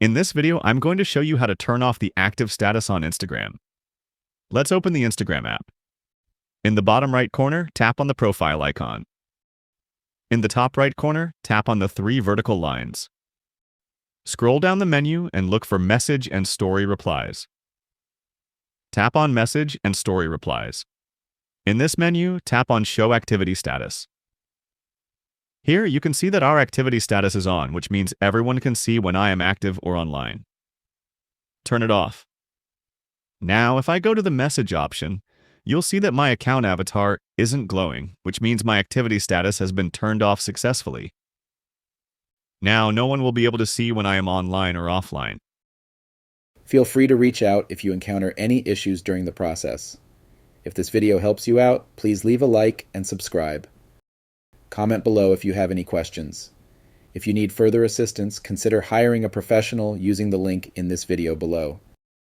In this video, I'm going to show you how to turn off the active status on Instagram. Let's open the Instagram app. In the bottom right corner, tap on the profile icon. In the top right corner, tap on the 3 vertical lines. Scroll down the menu and look for Message and Story Replies. Tap on Message and Story Replies. In this menu, tap on Show Activity Status. Here, you can see that our activity status is on, which means everyone can see when I am active or online. Turn it off. Now, if I go to the Message option, you'll see that my account avatar isn't glowing, which means my activity status has been turned off successfully. Now, no one will be able to see when I am online or offline. Feel free to reach out if you encounter any issues during the process. If this video helps you out, please leave a like and subscribe. Comment below if you have any questions. If you need further assistance, consider hiring a professional using the link in this video below.